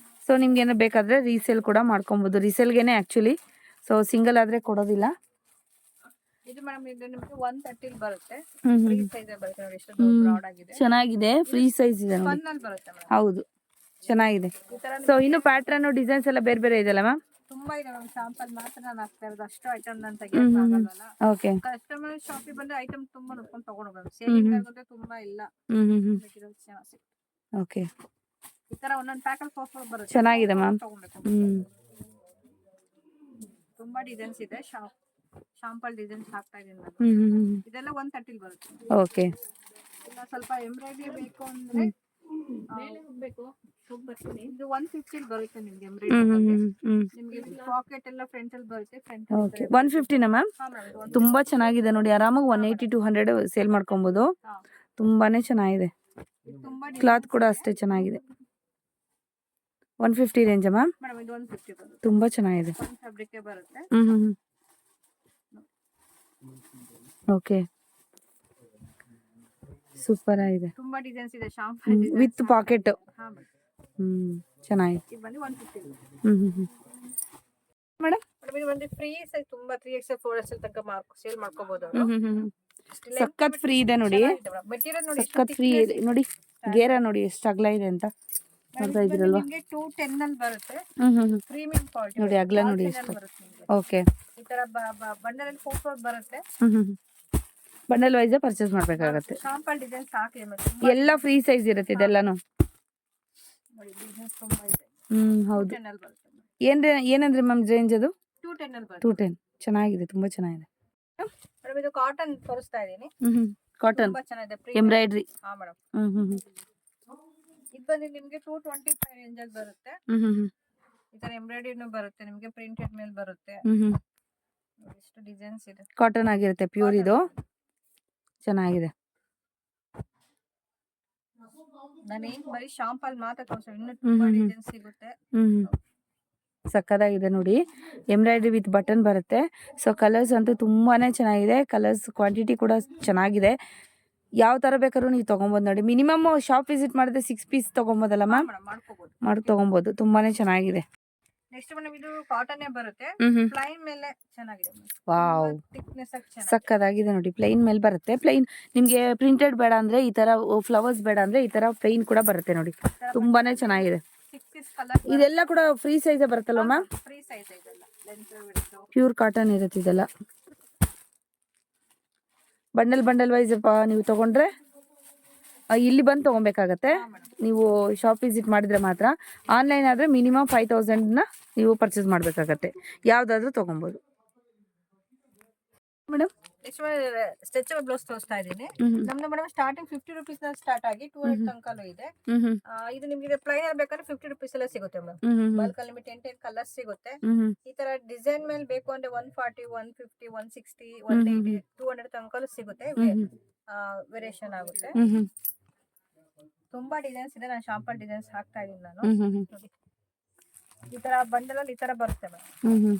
ಸೊ ನಿಮ್ಗೆ ಏನೋ ಬೇಕಾದ್ರೆ ರೀಸೇಲ್ ಕೂಡ ಮಾಡ್ಕೊಬಹುದು. ರೀಸೇಲ್ಗೆನೆ ಆಕ್ಚುಲಿ, ಸೊ ಸಿಂಗಲ್ ಆದ್ರೆ ಕೊಡೋದಿಲ್ಲ. ಇದು ಮೇಡಮ್ ಇದು ನಿಮಗೆ 130 ಬರುತ್ತೆ. ಫ್ರೀ ಸೈಜ್ ಬರುತ್ತೆ ನೋಡಿ, ಎಷ್ಟು ಬ್ರಾಡ್ ಆಗಿದೆ, ಚೆನ್ನಾಗಿದೆ. ಫ್ರೀ ಸೈಜ್ ಇದೆ ನೋಡಿ. ಫನ್ನಲ್ಲಿ ಬರುತ್ತೆ ಮೇಡಮ್. ಹೌದು, ಚೆನ್ನಾಗಿದೆ. ಸೊ ಇನ್ನು ಪ್ಯಾಟ್ರನ್ ಡಿಸೈನ್ಸ್ ಎಲ್ಲ ಬೇರೆ ಬೇರೆ ಇದೆಲ್ಲ ಮ್ಯಾಮ್? ತುಂಬಾ ಇದೆ ಮ್ಯಾಮ್. ಶಾಂಪಲ್ ಮಾತ್ರ ನಾನು ಹಾಕ್ತಾ ಇರೋದು, ಅಷ್ಟು ಐಟಮ್ ನಾನು ತೆಗಿಯೋಕ್ಕಾಗಲ್ಲ. ಓಕೆ, ಕಸ್ಟಮರ್ ಶಾಪಿಗೆ ಬಂದ್ರೆ ಐಟಮ್ ತುಂಬಾ ನೋಡ್ಕೊಂಡು ತಗೊಂಡು ಹೋಗೋದು. ಸೇಲಿಂಗ್ ಆಗುತ್ತೆ ತುಂಬಾ ಇಲ್ಲ. ಓಕೆ, ಈ ತರ ಒಂದೊಂದು ಪ್ಯಾಕಲ್ಲಿ 4 ಬರುತ್ತೆ. ಚೆನ್ನಾಗಿದೆ ಮ್ಯಾಮ್. ತಗೊಬೇಕು. ತುಂಬಾ ಡಿಸೈನ್ಸ್ ಇದೆ. ಶಾಂಪಲ್ ಡಿಸೈನ್ಸ್ ಹಾಕ್ತಾ ಇದೀನಿ ನಾನು. ಇದೆಲ್ಲ 130 ಬರುತ್ತೆ. ಓಕೆ. ಇಲ್ಲ ಸ್ವಲ್ಪ ಎಂಬ್ರಾಯ್ಡ್ರಿ ಬೇಕು ಅಂದ್ರೆ ಬೇಕು ಇದು 150 ಬರುತ್ತೆ ನಿಮ್ಗೆ ಎಂಬ್ರಾಯ್ಡ್ರಿ. ನಿಮ್ಗೆ ಪಾಕೆಟ್ ಎಲ್ಲ ಫ್ರಂಟ್ ಅಲ್ಲಿ ಬರುತ್ತೆ. ಫ್ರಂಟ್ ಓಕೆ 150ನಾ ಮ್ಯಾಮ್? ತುಂಬಾ ಚೆನ್ನಾಗಿದೆ ನೋಡಿ, ಆರಾಮಾಗಿ 180 200 ಸೇಲ್ ಮಾಡ್ಕೊಬೋದು. ತುಂಬಾನೇ ಚೆನ್ನಾಗಿದೆ. ತುಂಬಾ ಕ್ಲಾತ್ ಕೂಡ ಅಷ್ಟೇ ಚೆನ್ನಾಗಿದೆ. 150 ರೇಂಜ್ ಮ್ಯಾಮ್? ಮೇಡಮ್ ಇದು 150 ಬರುತ್ತೆ. ತುಂಬಾ ಚೆನ್ನಾಗಿದೆ. ಫ್ಯಾಬ್ರಿಕ್ ಬರುತ್ತೆ. ಓಕೆ ಸೂಪರ್ ಆಗಿದೆ. ತುಂಬಾ ಡಿಸೈನ್ಸ್ ಇದೆ. Sample with packet. ಹಾ ಮೇಡಮ್. ಚೆನ್ನಾಗಿದೆ. ಇದು ಬಂದು 150 ಮೇಡಮ್ ಇದು ಬಂದು ಫ್ರೀ ಸೈಜ್. ತುಂಬಾ 3XL 4XL ತನಕ ಸೇಲ್ ಮಾಡ್ಕೋಬಹುದು. ಸಖತ್ ಫ್ರೀ ಇದೆ ನೋಡಿ. ಮೆಟೀರಿಯಲ್ ನೋಡಿ ಸಖತ್ ಫ್ರೀ ಇದೆ ನೋಡಿ. ಗೇರ ನೋಡಿ ಎಷ್ಟು ಅಗಲ ಇದೆ ಅಂತ ನೋಡ್ತಾ ಇದ್ರಲ್ವಾ? ನಿಮಗೆ 210 ಅಲ್ಲಿ ಬರುತ್ತೆ. ಪ್ರೀಮಿಯಂ ಕ್ವಾಲಿಟಿ ನೋಡಿ ಅಗಲ ನೋಡಿ ಎಷ್ಟು. ಓಕೆ. ಈ ತರ ಬಂಡಲ್ ಅಲ್ಲಿ 4 ಬರುತ್ತೆ. ಬಂಡಲ್ ವೈಸ್ ಪರ್ಚೇಸ್ ಮಾಡ್ಬೇಕಾಗತ್ತೆ. ಶಾಂಪಲ್ ಡಿಸೈನ್ಸ್ ಹಾಕಿ ಎಲ್ಲ ಫ್ರೀ ಸೈಜ್ ಇರುತ್ತೆ ಇದೆಲ್ಲಾನು. ನೋಡಿ ಡಿಸೈನ್ಸ್ ತುಂಬಾ ಇದೆ. ಹೌದು. 210 ಅಲ್ಲಿ ಬರುತ್ತೆ. ಏನಂದ್ರೆ ಮ್ಯಾಮ್ ರೇಂಜ್ ಅದು? 210 ಅಲ್ಲಿ ಬರುತ್ತೆ. 210 ಚೆನ್ನಾಗಿದೆ, ತುಂಬಾ ಚೆನ್ನಾಗಿದೆ. ಮೇಡಮ್ ಇದು ಕಾಟನ್ ತೋರಿಸ್ತಾ ಇದೀನಿ. ಕಾಟನ್ ತುಂಬಾ ಚೆನ್ನಾಗಿದೆ. ಎಂಬ್ರಾಯ್ಡ್ರಿ. ಹಾ ಮೇಡಮ್. ಇದು ಬಂದು ನಿಮಗೆ 225 ರೇಂಜ್ ಅಲ್ಲಿ ಬರುತ್ತೆ. ಈ ತರ ಎಂಬ್ರಾಯ್ಡ್ರಿನೂ ಬರುತ್ತೆ ನಿಮಗೆ. ಪ್ರಿಂಟೆಡ್ ಮೇಲೆ ಬರುತ್ತೆ. ಎಷ್ಟು ಡಿಸೈನ್ಸ್ ಇದೆ. ಕಾಟನ್ ಆಗಿರುತ್ತೆ, ಪ್ಯೂರ್ ಇದು. ಚೆನ್ನಾಗಿದೆ. ನಾನು ಈಗ ಬರೀ ಶಾಂಪಲ್ ಮಾತ್ರ ತೋರಿಸ್ತೀನಿ. ಇನ್ನೂ ತುಂಬಾ ಡಿಸೈನ್ಸ್ ಸಿಗುತ್ತೆ. ಸಕ್ಕದಾಗಿದೆ ನೋಡಿ. ಎಂಬ್ರಾಯ್ಡ್ರಿ ವಿತ್ ಬಟನ್ ಬರುತ್ತೆ. ಸೊ ಕಲರ್ಸ್ ಅಂತೂ ತುಂಬಾನೇ ಚೆನ್ನಾಗಿದೆ. ಕಲರ್ಸ್ ಕ್ವಾಂಟಿಟಿ ಕೂಡ ಚೆನ್ನಾಗಿದೆ. ಯಾವ ತರ ಬೇಕಾದ್ರೂ ನೀವು ತಗೊಬೋದು ನೋಡಿ. ಮಿನಿಮಮ್ ಶಾಪ್ ವಿಸಿಟ್ ಮಾಡಿದ್ರೆ 6 ಪೀಸ್ ತಗೊಬೋದಲ್ಲ ಮ್ಯಾಮ್? ಮಾಡಿ ತಗೊಬೋದು. ತುಂಬಾನೇ ಚೆನ್ನಾಗಿದೆ. ನೆಕ್ಸ್ಟ್ ಮೇಡಮ್ ಇದು ಕಾಟನ್ ಬರುತ್ತೆ. ಪ್ಲೈನ್ ಮೇಲೆ ಚೆನ್ನಾಗಿದೆ. ವಾವ್, ಥಿಕ್ನೆಸ್ ಚೆನ್ನಾಗಿದೆ. ಸಕ್ಕದಾಗಿದೆ ನೋಡಿ. ಪ್ಲೈನ್ ಮೇಲೆ ಬರುತ್ತೆ. ಪ್ಲೈನ್ ನಿಮ್ಗೆ ಪ್ರಿಂಟೆಡ್ ಬೇಡ ಅಂದ್ರೆ ಈ ತರ, ಫ್ಲವರ್ಸ್ ಬೇಡ ಅಂದ್ರೆ ಈ ತರ ಪ್ಲೈನ್ ಕೂಡ ಬರುತ್ತೆ ನೋಡಿ. ತುಂಬಾನೇ ಚೆನ್ನಾಗಿದೆ. 6 ಪೀಸ್ ಕಲರ್. ಇದೆಲ್ಲ ಕೂಡ ಫ್ರೀ ಸೈಜ್ ಬರುತ್ತಲ್ವ ಮ್ಯಾಮ್? ಫ್ರೀ ಸೈಜ್ ಇದೆಲ್ಲ. ಲೆಂತ್ ವಿಡ್ತ್ ಪ್ಯೂರ್ ಕಾಟನ್ ಇರುತ್ತೆ ಇದೆಲ್ಲ. ಬಂಡಲ್ ವೈಸ್ ನೀವು ತಗೊಂಡ್ರೆ ಇಲ್ಲಿ ಬಂದು ತಗೊಬೇಕಾಗತ್ತೆ. ನೀವು ಶಾಪ್ ವಿಸಿಟ್ ಮಾಡಿದ್ರೆ ಮಾತ್ರ. ಆನ್ಲೈನ್ ಆದ್ರೆ ಮಿನಿಮಮ್ 5000 ನೀವು ಪರ್ಚೇಸ್ ಮಾಡ್ಬೇಕಾಗತ್ತೆ. ಯಾವ್ದಾದ್ರು ತಗೊಬೋದು ಮೇಡಮ್. ನೆಕ್ಸ್ಟ್ ಸ್ಟ್ರೆಚಬಲ್ ಬ್ಲೌಸ್ ತೋರಿಸ್ತಾ ಇದ್ದೀನಿ. ನಮ್ದು ಮೇಡಮ್ ಸ್ಟಾರ್ಟಿಂಗ್ 50 ರುಪೀಸ್ ಸ್ಟಾರ್ಟ್ ಆಗಿ 200 ತನಕಲೂ ಇದೆ. ಇದು ನಿಮಗೆ ಪ್ಲೈನ್ ಅಲ್ಲಿ ಬೇಕಾದ್ರೆ 50 ರುಪೀಸ್ ಎಲ್ಲ ಸಿಗುತ್ತೆ ಮೇಡಮ್. ಬಲ್ಕ್ ಅಲ್ಲಿ 10 ಕಲರ್ಸ್ ಸಿಗುತ್ತೆ. ಈ ತರ ಡಿಸೈನ್ ಮೇಲೆ ಬೇಕು ಅಂದ್ರೆ 140 150 160 180 200 ತನಕಲೂ ಸಿಗುತ್ತೆ. ವೇರಿಯೇಷನ್ ಆಗುತ್ತೆ. ತುಂಬಾ ಡಿಸೈನ್ಸ್ ಇದೆ. ನಾನು ಶಾಂಪಲ್ ಡಿಸೈನ್ಸ್ ಹಾಕ್ತಾ ಇದೀನಿ ನಾನು. ನೋಡಿ ಈ ತರ ಬಂಡಲ್ ಅಲ್ಲಿ ಈ ತರ ಬರುತ್ತೆ ಮೇಡಮ್.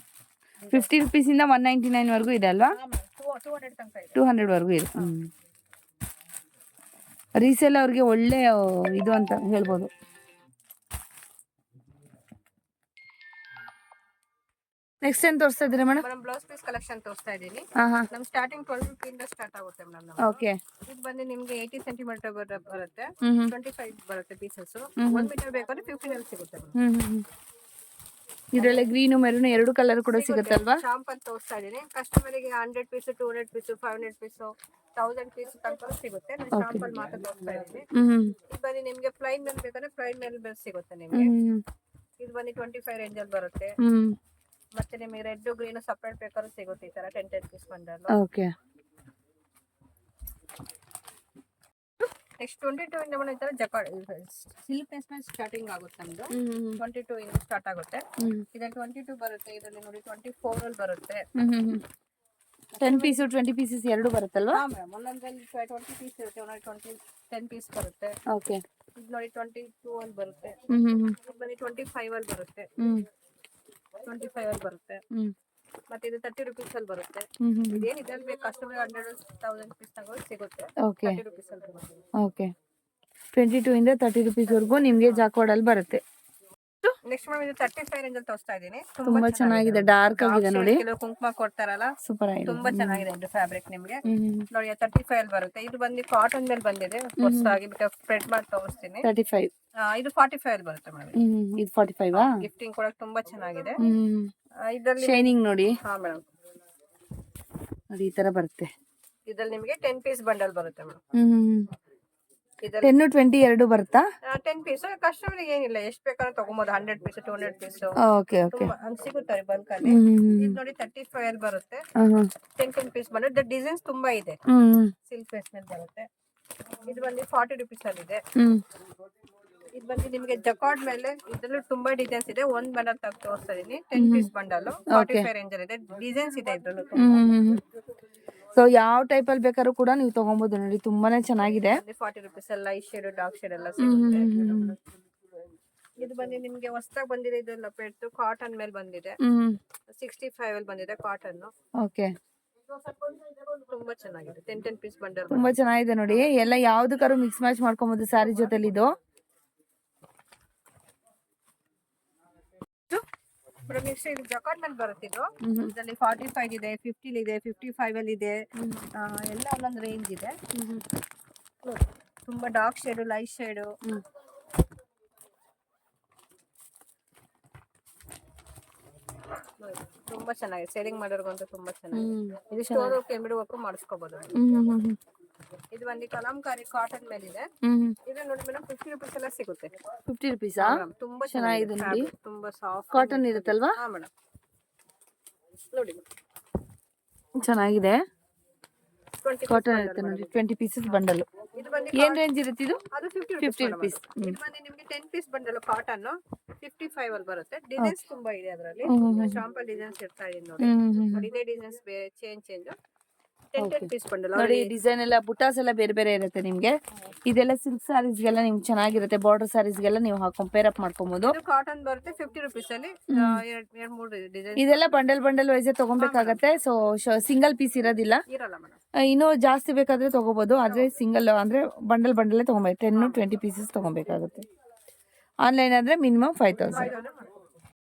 50 ರುಪೀಸ್ ಇಂದ 199 ವರೆಗೂ ಇದೆ ಅಲ್ವಾ? 200 ತನಕ ಇದೆ. 200 ವರೆಗೂ ಇದೆ. ರೀಸೇಲ್ ಅವ್ರಿಗೆ ಒಳ್ಳೆ ಇದು ಅಂತ ಹೇಳ್ಬೋದು. ನೆಕ್ಸ್ಟ್ ಏನ್ ತೋರಿಸ್ತಾ ಇದ್ದೀರಾ madam? Madam blouse piece collection ತೋರಿಸ್ತಾ ಇದ್ದೀನಿ. ನಮ್ ಸ್ಟಾರ್ಟಿಂಗ್ 12 ರೂಪಾಯಿಂದ ಸ್ಟಾರ್ಟ್ ಆಗುತ್ತೆ ಮೇಡಮ್. ಓಕೆ. ಇದು ಬಂದು ನಿಮ್ಗೆ 80 ಸೆಂಟಿಮೀಟರ್ ಬರುತ್ತೆ. 25 ಬರುತ್ತೆ ಪೀಸಸ್. 1 ಮೀಟರ್ ಬೇಕಾದ್ರೆ 15 ಅಲ್ಲಿ ಸಿಗುತ್ತೆ. ಇದರಲ್ಲಿ ಗ್ರೀನು ಮೆರೂನ್ ಎರಡು ಕಲರ್ ಕೂಡ ಸಿಗುತ್ತಲ್ವಾ? ಶಾಂಪಲ್ ತೋರಿಸ್ತಾ ಇದೀನಿ. ಕಸ್ಟಮರಿಗೆ 100 ಪೀಸ್ 200 ಪೀಸ್ 500 ಪೀಸ್ 1000 ಪೀಸ್ ತನಕ ಸಿಗುತ್ತೆ. ನಾನು ಶಾಂಪಲ್ ಮಾತ್ರ ತೋರಿಸ್ತಾ ಇದೀನಿ. ಇದು ಬಂದು ನಿಮ್ಗೆ ಪ್ಲೈನ್ ಮೇಲೆ ಬೇಕಾದ್ರೆ ಪ್ಲೈನ್ ಮೇಲೆ ಸಿಗುತ್ತೆ ನಿಮ್ಗೆ. ಇದು ಬಂದು 25 ರೇಂಜ್ ಅಲ್ಲಿ ಬರುತ್ತೆ. ಮತ್ತೆ ನಿಮಗೆ ರೆಡ್ ಗ್ರೀನ್ ಸಪರೇಟ್ ಬೇಕಾದ್ರೂ ಸಿಗುತ್ತೆ. ಈ ತರ 10 ಪೀಸ್ ಬಂಡಲ್. ಓಕೆ. ನೆಕ್ಸ್ಟ್ 22 ಇಂದ ಈ ತರ ಜಕಾರ್ಡ್ ಸಿಲ್ಕ್ ಪೇಸ್ ಮೇಲೆ ಸ್ಟಾರ್ಟಿಂಗ್ ಆಗುತ್ತೆ ನಮ್ದು. 22 ಇಂದ ಸ್ಟಾರ್ಟ್ ಆಗುತ್ತೆ. ಇದರಲ್ಲಿ 22 ಬರುತ್ತೆ. ಇದರಲ್ಲಿ ನೋಡಿ 24 ಅಲ್ಲಿ ಬರುತ್ತೆ. 10 ಪೀಸ್ 20 ಪೀಸಸ್ ಎರಡು ಬರುತ್ತಲ್ವಾ? ಹಾ ಮೇಡಮ್. ಒಂದೊಂದ್ರಲ್ಲಿ 20 ಪೀಸ್ ಇರುತ್ತೆ. ಒಂದೊಂದು 10 ಪೀಸ್ ಬರುತ್ತೆ. ಓಕೆ. ಇದು ನೋಡಿ 22 ಅಲ್ಲಿ ಬರುತ್ತೆ. ಇದು ಬನ್ನಿ 25 ಅಲ್ಲಿ ಬರುತ್ತೆ. 25 ಅಲ್ಲಿ ಬರುತ್ತೆ. ಮತ್ತೆ ಇದು 30 ರುಪೀಸ್ ಅಲ್ಲಿ ಬರುತ್ತೆ. ಇದೇನು ಇದ್ರಲ್ಲಿ ಬೇಕು ಕಸ್ಟಮರ್ 100,000 ಪೀಸ್ ತಗೊಂಡು ಸಿಗುತ್ತೆ. ಓಕೆ. 30 ರುಪೀಸ್ ಅಲ್ಲಿ ಬರುತ್ತೆ. ಓಕೆ. 22 ಇಂದ 30 ರುಪೀಸ್ ವರೆಗೂ ನಿಮಗೆ ಜಾಕ್ವಾರ್ಡ್ ಅಲ್ಲಿ ಬರುತ್ತೆ. ನೆಕ್ಸ್ಟ್ ಮೇಡಮ್ ಇದು 35 ರೇಂಜ್ ಅಲ್ಲಿ ತೋರಿಸ್ತಾ ಇದೀನಿ. ತುಂಬಾ ಚೆನ್ನಾಗಿದೆ. ಡಾರ್ಕ್ ಆಗಿದೆ ನೋಡಿ. ಕೆಲವು ಕುಂಕುಮ ಕೊಡ್ತಾರಲ್ಲ, ಸೂಪರ್ ಆಗಿದೆ. ತುಂಬಾ ಚೆನ್ನಾಗಿದೆ ಇದು ಫ್ಯಾಬ್ರಿಕ್ ನಿಮ್ಗೆ. ನೋಡಿ 35 ಅಲ್ಲಿ ಬರುತ್ತೆ. ಇದು ಬಂದು ಕಾಟನ್ ಮೇಲೆ ಬಂದಿದೆ ಹೊಸದಾಗಿ. ಸ್ಪ್ರೆಡ್ ಮಾಡಿ ತೋರಿಸ್ತೀನಿ. 35. ಇದು 45 ಅಲ್ಲಿ ಬರುತ್ತೆ ಮೇಡಮ್. ಇದು 45 ಆ? ಗಿಫ್ಟಿಂಗ್ ಕೊಡಕ್ಕೆ ತುಂಬಾ ಚೆನ್ನಾಗಿದೆ. ಇದರಲ್ಲಿ ಶೈನಿಂಗ್ ನೋಡಿ. ಹಾ ಮೇಡಮ್. ನೋಡಿ ಈ ತರ ಬರುತ್ತೆ. ಇದರಲ್ಲಿ ನಿಮಗೆ 10 ಪೀಸ್ ಬಂಡಲ್ ಬರುತ್ತೆ ಮೇಡಮ್. ಇದೆಲ್ಲ 10-20 ಎರಡು ಬರುತ್ತಾ? 10 ಪೀಸ್ ಕಸ್ಟಮರ್ ಏನಿಲ್ಲ ಎಷ್ಟು ಬೇಕಾದ್ರೂ ತಗೊಬೋದು 100 ಪೀಸ್ 200 ಪೀಸ್ ಓಕೆ ಓಕೆ. ತುಂಬಾ ಹಂಗ್ ಸಿಗುತ್ತಾರೆ ಬಲ್ಕ್ ಅಲ್ಲಿ. ಇದು ನೋಡಿ 35 ಅಲ್ಲಿ ಬರುತ್ತೆ 10 ಪೀಸ್ ಬಂದ್ರೆ ಡಿಸೈನ್ಸ್ ತುಂಬಾ ಇದೆ. ಸಿಲ್ಕ್ ಬೇಸ್ ಮೇಲೆ ಬರುತ್ತೆ. ಇದು ಬಂದು 40 ರೂಪೀಸ್ ಅಲ್ಲಿ ಇದೆ. ಇದು ಬಂದು ನಿಮಗೆ ಜಕಾರ್ಡ್ ಮೇಲೆ ಇದ್ರಲ್ಲೂ ತುಂಬಾ ಡಿಸೈನ್ಸ್ ಇದೆ. ಒಂದ್ ಬಂಡಲ್ ತೋರಿಸ್ತಾ ಇದೀನಿ 10 ಪೀಸ್ ಬಂಡಲ್ 45 ರೇಂಜ್ ಅಲ್ಲಿ ಇದೆ. ಡಿಸೈನ್ಸ್ ಇದೆ ಇದ್ರಲ್ಲೂ ಸೊ ಯಾವ ಟೈಪ್ ಅಲ್ಲಿ ಬೇಕಾದ್ರೂ ಕೂಡ ನೀವು ತಗೊಬಹುದು ನೋಡಿ, ತುಂಬಾನೇ ಚೆನ್ನಾಗಿದೆ. 40 ರೂಪೀಸ್ ಅಲ್ಲಿ ಲೈಟ್ ಶೇಡ್ ಡಾರ್ಕ್ ಶೇಡ್ ಎಲ್ಲ ಸಿಗುತ್ತೆ. ಇದು ಬಂದು ನಿಮ್ಗೆ ಹೊಸದಾಗಿ ಬಂದಿದೆ. ಇದು ಲಪೇಟ್ ಕಾಟನ್ ಮೇಲೆ ಬಂದಿದೆ 65 ಅಲ್ಲಿ ಬಂದಿದೆ ಕಾಟನ್. ಓಕೆ, ತುಂಬಾ ಚೆನ್ನಾಗಿದೆ. 10 ಪೀಸ್ ಬಂಡಲ್ ತುಂಬಾ ಚೆನ್ನಾಗಿದೆ ನೋಡಿ. ಎಲ್ಲ ಯಾವ್ದಕ್ಕಾದ್ರು ಮಿಕ್ಸ್ ಮ್ಯಾಚ್ ಮಾಡ್ಕೊಬಹುದು ಸ್ಯಾರಿ ಜೊತೆಲಿ. ಇದು ನೆಕ್ಸ್ಟ್ ಇದು ಜಕಾರ್ಡ್ ಮೇಲೆ ಬರುತ್ತೆ. ಇದು ಇದರಲ್ಲಿ 45 ಇದೆ, 50 ಇದೆ, 55 ಅಲ್ಲಿ ಇದೆ. ಎಲ್ಲ ಒಂದೊಂದು ರೇಂಜ್ ಇದೆ. ತುಂಬಾ ಡಾರ್ಕ್ ಶೇಡ್ ಲೈಟ್ ಶೇಡ್ ತುಂಬಾ ಚೆನ್ನಾಗಿದೆ. ಸೇಲಿಂಗ್ ಮಾಡೋರ್ಗಂತೂ ತುಂಬಾ ಚೆನ್ನಾಗಿದೆ. ಇದು ಸ್ಟೋರ್ ಕೆಂಬಿಡು ವರ್ಕ್ ಮಾಡಿಸ್ಕೋಬಹುದು. ಇದು ಒಂದು ಕಲಂಕಾರಿ ಕಾಟನ್ ಮೇಲೆ ಇದೆ. ಇದು ನೋಡಿ ಮೇಡಮ್ 50 ರೂಪೀಸ್ ಎಲ್ಲ ಸಿಗುತ್ತೆ. 50 ರೂಪೀಸಾ? ತುಂಬಾ ಚೆನ್ನಾಗಿದೆ ನೋಡಿ. ತುಂಬಾ ಸಾಫ್ಟ್ ಕಾಟನ್ ಇರುತ್ತಲ್ವಾ? ಹಾ ಮೇಡಮ್ ನೋಡಿ ಚೆನ್ನಾಗಿದೆ. 20 ಕಾಟನ್ ಇರುತ್ತೆ ನೋಡಿ. 20 ಪೀಸಸ್ ಬಂಡಲ್. ಇದು ಬಂದು ಏನ್ ರೇಂಜ್ ಇರುತ್ತೆ ಇದು? ಅದು 50 ರೂಪೀಸ್. ಇದು ಬಂದು ನಿಮಗೆ 10 ಪೀಸ್ ಬಂಡಲ್ ಕಾಟನ್ 55 ಅಲ್ಲಿ ಬರುತ್ತೆ. ಡಿಸೈನ್ಸ್ ತುಂಬಾ ಇದೆ ಅದರಲ್ಲಿ. ಶಾಂಪಲ್ ಡಿಸೈನ್ಸ್ ಇರ್ತಾ ಇದೆ ನೋಡಿ. ನೋಡಿ ಇದೇ ಡಿಸೈನ್ಸ್ ಬೇರೆ ಚೇಂಜ್ 10 ಪೀಸ್ ಬಂಡಲ್ ನೋಡಿ. ಡಿಸೈನ್ ಎಲ್ಲ ಬುಟಾಸ್ ಎಲ್ಲ ಬೇರೆ ಬೇರೆ ಇರುತ್ತೆ ನಿಮ್ಗೆ. ಇದೆಲ್ಲ ಸಿಲ್ಕ್ ಸ್ಯಾರೀಸ್ ಗೆಲ್ಲ ನಿಮ್ಗೆ ಚೆನ್ನಾಗಿರುತ್ತೆ. ಬಾರ್ಡರ್ ಸ್ಯಾರೀಸ್ ಗೆಲ್ಲ ನೀವು ಕಂಪೇರ್ ಅಪ್ ಮಾಡ್ಕೊಬಹುದು. ಇದು ಕಾಟನ್ ಬರುತ್ತೆ 50 ರೂಪೀಸ್ ಅಲ್ಲಿ. ಎರಡು ಮೂರು ಡಿಸೈನ್ ಇದೆಲ್ಲ ಬಂಡಲ್ ವೈಸ್ ತಗೊಬೇಕಾಗತ್ತೆ. ಸೊ ಸಿಂಗಲ್ ಪೀಸ್ ಇರೋದಿಲ್ಲ. ಇರಲ್ಲ ಮೇಡಮ್. ಇನ್ನೂ ಜಾಸ್ತಿ ಬೇಕಾದ್ರೆ ತಗೋಬಹುದು. ಆದ್ರೆ ಸಿಂಗಲ್ ಅಂದ್ರೆ ಬಂಡಲ್ ತಗೊಬೇಕು. 10-20 ಪೀಸಸ್ ತಗೊಬೇಕಾಗುತ್ತೆ. ಆನ್ಲೈನ್ ಆದ್ರೆ ಮಿನಿಮಮ್ 5000.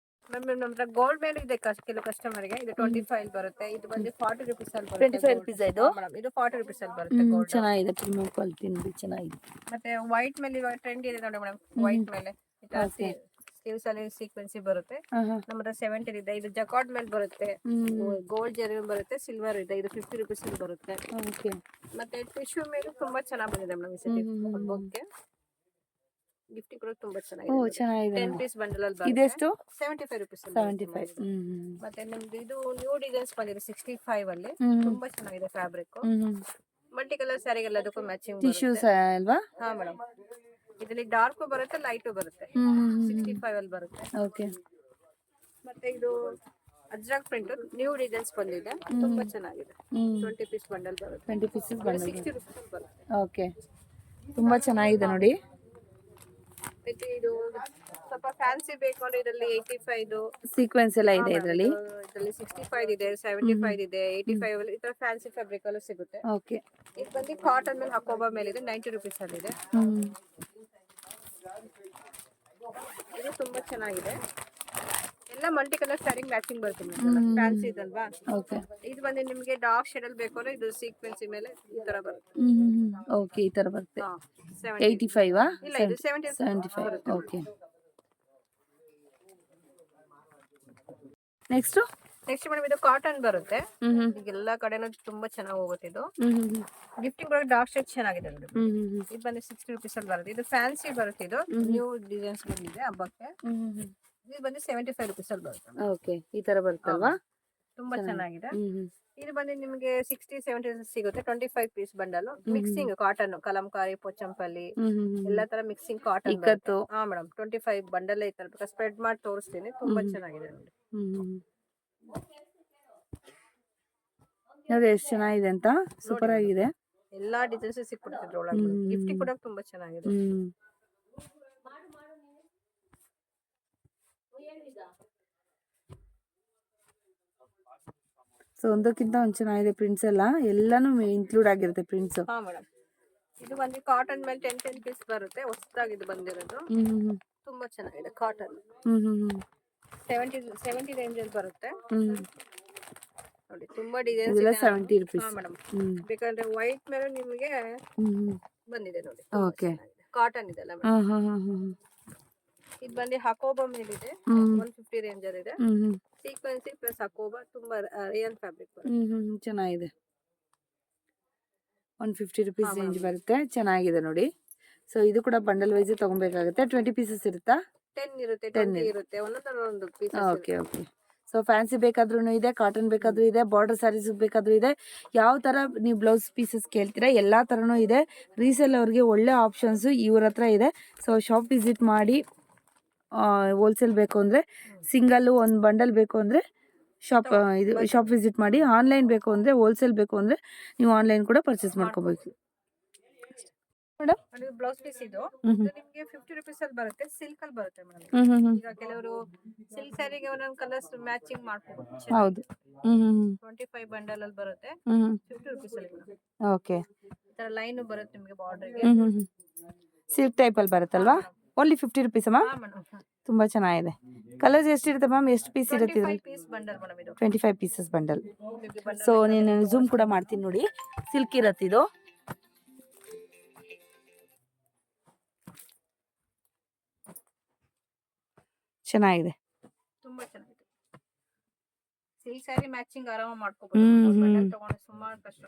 ನಮ್ದ್ರ ಗೋಲ್ಡ್ ಮೇಲೆ ಇದೆ ಕೆಲವು ಕಸ್ಟಮರ್ ಗೆ. ಇದು 25 ಬರುತ್ತೆ. ಇದು ಬಂದು 40 ರೂಪೀಸ್ ಅಲ್ಲಿ ಬರುತ್ತೆ. 25 ರೂಪೀಸ್ ಇದು ಮೇಡಮ್. ಇದು 40 ರೂಪೀಸ್ ಅಲ್ಲಿ ಬರುತ್ತೆ ಗೋಲ್ಡ್. ಚೆನ್ನಾಗಿದೆ. ಪ್ರೀಮಿಯಂ ಕ್ವಾಲಿಟಿ ನೋಡಿ, ಚೆನ್ನಾಗಿದೆ. ಮತ್ತೆ ವೈಟ್ ಮೇಲೆ ಇವಾಗ ಟ್ರೆಂಡ್ ಇದೆ ನೋಡಿ ಮೇಡಮ್. ವೈಟ್ ಮೇಲೆ ಸ್ಲೀವ್ಸ್ ಅಲ್ಲಿ ಸೀಕ್ವೆನ್ಸಿ ಬರುತ್ತೆ. ನಮ್ಮತ್ರ 70 ಇದೆ. ಇದು ಜಕಾರ್ಡ್ ಮೇಲೆ ಬರುತ್ತೆ. ಗೋಲ್ಡ್ ಜರಿ ಬರುತ್ತೆ. ಸಿಲ್ವರ್ ಇದೆ. ಇದು 50 ರೂಪೀಸ್ ಅಲ್ಲಿ ಬರುತ್ತೆ. ಮತ್ತೆ ಟಿಶ್ಯೂ ಮೇಲೆ ತುಂಬಾ ಚೆನ್ನಾಗಿ ಬಂದಿದೆ ಮೇಡಮ್. ಈ ಸತಿ ಹಬ್ಬಕ್ಕೆ ಗಿಫ್ಟ್ ಕೂಡ ತುಂಬಾ ಚೆನ್ನಾಗಿದೆ. 10 ಪೀಸ್ ಬಂಡಲ್ ಅಲ್ಲಿ ಬರುತ್ತೆ. ಇದೆಷ್ಟು? 75 ರೂಪೀಸ್. 75. ಮತ್ತೆ ನಿಮ್ದು ಇದು ನ್ಯೂ ಡಿಸೈನ್ಸ್ ಬಂದಿದೆ 65 ಅಲ್ಲಿ. ತುಂಬಾ ಚೆನ್ನಾಗಿದೆ ಫ್ಯಾಬ್ರಿಕ್. ಮಲ್ಟಿ ಕಲರ್ ಸ್ಯಾರಿಗೆಲ್ಲ ಅದಕ್ಕೂ ಮ್ಯಾಚಿಂಗ್ ಟಿಶ್ಯೂಸ್ ಅಲ್ವಾ? ಹಾ ಮೇಡಮ್. ಇದರಲ್ಲಿ ಡಾರ್ಕ್ ಬರುತ್ತೆ, ಲೈಟ್ ಬರುತ್ತೆ. 65 ಅಲ್ಲಿ ಬರುತ್ತೆ. ಓಕೆ. ಮತ್ತೆ ಇದು ಅಜ್ರಕ್ ಪ್ರಿಂಟ್ ನ್ಯೂ ಡಿಸೈನ್ಸ್ ಬಂದಿದೆ. ತುಂಬಾ ಚೆನ್ನಾಗಿದೆ. 20 ಪೀಸ್ ಬಂಡಲ್ ಬರುತ್ತೆ. 20 ಪೀಸಸ್ ಬಂಡಲ್ 60 ರೂಪೀಸ್ ಬರುತ್ತೆ. ಓಕೆ, ತುಂಬಾ ಚೆನ್ನಾಗಿದೆ ನೋಡಿ. ಮತ್ತೆ ಇದು ಸ್ವಲ್ಪ ಫ್ಯಾನ್ಸಿ ಬೇಕು ಅಂದ್ರೆ ಇದರಲ್ಲಿ 85 ಸೀಕ್ವೆನ್ಸ್ ಎಲ್ಲ ಇದೆ ಇದರಲ್ಲಿ. 65 ಇದೆ, 75 ಇದೆ, 85 ಅಲ್ಲಿ ಈ ತರ ಫ್ಯಾನ್ಸಿ ಫ್ಯಾಬ್ರಿಕ್ ಎಲ್ಲ ಸಿಗುತ್ತೆ. ಓಕೆ. ಇದು ಬಂದು ಕಾಟನ್ ಮೇಲೆ ಹಾಕೋಬಾ ಮೇಲೆ ಇದೆ. 90 ರೂಪೀಸ್ ಅಲ್ಲಿ ಇದೆ. ಇದು ತುಂಬಾ ಚೆನ್ನಾಗಿದೆ. ಎಲ್ಲ ಮಲ್ಟಿ ಕಲರ್ ಸ್ಯಾರಿ ಮ್ಯಾಚಿಂಗ್ ಬರುತ್ತೆ. ಫ್ಯಾನ್ಸಿ ಇದಲ್ವಾ? ಓಕೆ. ಇದು ಬಂದು ನಿಮಗೆ ಡಾರ್ಕ್ ಶೇಡ್ ಅಲ್ಲಿ ಬೇಕು ಅಂದ್ರೆ ಇದು ಸೀಕ್ವೆನ್ಸಿ ಮೇಲೆ ಈ ತರ ಬರುತ್ತೆ. ಓಕೆ, ಈ ತರ ಬರುತ್ತೆ. 85 ಆ? ಇಲ್ಲ, ಇದು 75. ಓಕೆ. ನೆಕ್ಸ್ಟ್ ಮೇಡಮ್ ಇದು ಕಾಟನ್ ಬರುತ್ತೆ. ಈಗ ಎಲ್ಲಾ ಕಡೆನೂ ತುಂಬಾ ಚೆನ್ನಾಗಿ ಹೋಗುತ್ತೆ. ಇದು ಗಿಫ್ಟಿಂಗ್ ಬರೋ ಡಾರ್ಕ್ ಶೇಡ್ ಚೆನ್ನಾಗಿದೆ. ಇದು ಬಂದು 60 ರೂಪೀಸ್ ಅಲ್ಲಿ ಬರುತ್ತೆ. ಇದು ಫ್ಯಾನ್ಸಿ ಬರುತ್ತೆ. ಇದು ನ್ಯೂ ಡಿಸೈನ್ಸ್ ಬಂದಿದೆ ಹಬ್ಬಕ್ಕೆ. ಇದು ಬಂದು 75 ರೂಪೀಸ್ ಅಲ್ಲಿ ಬರುತ್ತೆ. ಓಕೆ, ಈ ತರ ಬರುತ್ತಲ್ವಾ? ತುಂಬಾ ಚೆನ್ನಾಗಿದೆ. ಇದು ಬಂದು ನಿಮಗೆ 60-70 ಸಿಗುತ್ತೆ. 25 piece bundle. Mixing cotton Kalamkari Pochampalli ಎಲ್ಲಾ ತರ ಮಿಕ್ಸಿಂಗ್ ಕಾಟನ್. ಹಾ ಮೇಡಮ್. 25 ಬಂಡಲ್ ಈ ತರ ಸ್ಪ್ರೆಡ್ ಮಾಡಿ ತೋರಿಸ್ತೀನಿ. ತುಂಬಾ ಚೆನ್ನಾಗಿದೆ ನೋಡಿ. ನೋಡಿ ಎಷ್ಟು ಚೆನ್ನಾಗಿದೆ ಅಂತ. ಸೂಪರ್ ಆಗಿದೆ. ಎಲ್ಲಾ ಡಿಸೈನ್ಸ್ ಸಿಕ್ಬಿಡುತ್ತೆ ಒಳಗೆ. ಗಿಫ್ಟ್ ಕೂಡ ತುಂಬಾ ಚೆನ್ನಾಗಿದೆ. ಸೊ ಒಂದಕ್ಕಿಂತ ಒಂದು ಚೆನ್ನಾಗಿದೆ. ಪ್ರಿಂಟ್ಸ್ ಎಲ್ಲಾನು ಇನ್ಕ್ಲೂಡ್ ಆಗಿರುತ್ತೆ ಪ್ರಿಂಟ್ಸ್. ಹಾ ಮೇಡಮ್. ಇದು ಬಂದು ಕಾಟನ್ ಮೇಲೆ 10 ಪೀಸ್ ಬರುತ್ತೆ. ಹೊಸದಾಗಿ ಇದು ಬಂದಿರೋದು. ತುಂಬಾ ಚೆನ್ನಾಗಿದೆ ಕಾಟನ್. 70 ರೇಂಜ್ ಅಲ್ಲಿ ಬರುತ್ತೆ ನೋಡಿ. ತುಂಬಾ ಡಿಸೈನ್ಸ್ ಇದೆ. 70 ರೂಪೀಸ್. ಹಾ ಮೇಡಮ್. ಬೇಕಾದ್ರೆ ವೈಟ್ ಮೇಲೆ ನಿಮಗೆ ಬಂದಿದೆ ನೋಡಿ. ಓಕೆ. ಕಾಟನ್ ಇದೆಲ್ಲ. ಇದು ಬಂದು ಹಕೋಬಾ ಮೇಲೆ ಇದೆ. 150 ರೇಂಜ್ ಅಲ್ಲಿ ಇದೆ. ಸೀಕ್ವೆನ್ಸಿ ಪ್ಲಸ್ ಹಕೋಬಾ ತುಂಬಾ ರಿಯಲ್ ಫ್ಯಾಬ್ರಿಕ್ ಬರುತ್ತೆ. ಚೆನ್ನಾಗಿದೆ. 150 ರೂಪೀಸ್ ರೇಂಜ್ ಬರುತ್ತೆ. ಚೆನ್ನಾಗಿದೆ ನೋಡಿ. ಸೊ ಇದು ಕೂಡ ಬಂಡಲ್ ವೈಸ್ ತಗೊಬೇಕಾಗುತ್ತೆ. 20 ಪೀಸಸ್ ಇರುತ್ತಾ? 10 ಇರುತ್ತೆ, 10 20 ಇರುತ್ತೆ, ಒಂದೊಂದು pieces. Okay okay. So fancy ಬೇಕಾದ್ರೂ ಇದೆ, ಕಾಟನ್ ಬೇಕಾದ್ರೂ ಇದೆ, ಬಾರ್ಡರ್ ಸ್ಯಾರೀಸ್ ಬೇಕಾದ್ರೂ ಇದೆ. ಯಾವ ಥರ ನೀವು ಬ್ಲೌಸ್ ಪೀಸಸ್ ಕೇಳ್ತೀರಾ ಎಲ್ಲ ಥರನೂ ಇದೆ. ರೀಸೇಲ್ ಅವ್ರಿಗೆ ಒಳ್ಳೆ ಆಪ್ಷನ್ಸು ಇವ್ರ ಹತ್ರ ಇದೆ. ಸೊ ಶಾಪ್ ವಿಸಿಟ್ ಮಾಡಿ. ಹೋಲ್ಸೇಲ್ ಬೇಕು ಅಂದರೆ ಸಿಂಗಲ್ಲು, ಒಂದು ಬಂಡಲ್ ಬೇಕು ಅಂದರೆ ಶಾಪ್ ವಿಸಿಟ್ ಮಾಡಿ. ಆನ್ಲೈನ್ ಬೇಕು ಅಂದರೆ, ಹೋಲ್ಸೇಲ್ ಬೇಕು ಅಂದರೆ ನೀವು ಆನ್ಲೈನ್ ಕೂಡ ಪರ್ಚೇಸ್ ಮಾಡ್ಕೋಬೇಕು ಮೇಡಮ್. ಬ್ಲೌಸ್ ಪೀಸ್ ಇದು ನಿಮ್ಗೆ 50 rupees ಅಲ್ಲಿ ಬರುತ್ತೆ, ಸಿಲ್ಕ್ ಅಲ್ಲಿ ಬರುತ್ತೆ ಮೇಡಮ್. ಈಗ ಕೆಲವರು ಸಿಲ್ಕ್ ಸ್ಯಾರಿಗೆ ಒಂದೊಂದು ಕಲರ್ಸ್ ಮ್ಯಾಚಿಂಗ್ ಮಾಡ್ಕೋಬಹುದು. ಹೌದು. 25 ಬಂಡಲ್ ಅಲ್ಲಿ ಬರುತ್ತೆ, 50 rupees ಅಲ್ಲಿ. ಓಕೆ. ಈ ತರ ಲೈನ್ ಬರುತ್ತೆ ನಿಮಗೆ ಬಾರ್ಡರ್ ಗೆ. ಸಿಲ್ಕ್ ಟೈಪ್ ಅಲ್ಲಿ ಬರುತ್ತಲ್ವಾ? ಓನ್ಲಿ 50 rupees ಅಮ್ಮ. ತುಂಬಾ ಚೆನ್ನಾಗಿದೆ. ಕಲರ್ಸ್ ಎಷ್ಟಿರುತ್ತೆ ಮ್ಯಾಮ್? ಎಷ್ಟು ಪೀಸ್ ಇರುತ್ತೆ? 25 ಪೀಸ್ ಬಂಡಲ್ ಮೇಡಮ್ ಇದು. 25 ಪೀಸಸ್ ಬಂಡಲ್. ಸೊ ನೀನು ಝೂಮ್ ಕೂಡ ಮಾಡ್ತೀನಿ ನೋಡಿ. ಸಿಲ್ಕ್ ಇರುತ್ತೆ ಇದು. ಚೆನ್ನಾಗಿದೆ, ತುಂಬಾ ಚೆನ್ನಾಗಿದೆ. ಸಿಲ್ಕ್ ಸ್ಯಾರಿ ಮ್ಯಾಚಿಂಗ್ ಆರಾಮ ಮಾಡ್ಕೋಬಹುದು. ಬಂಡಲ್ ತಗೊಂಡು ಸುಮಾರು ಕಷ್ಟ.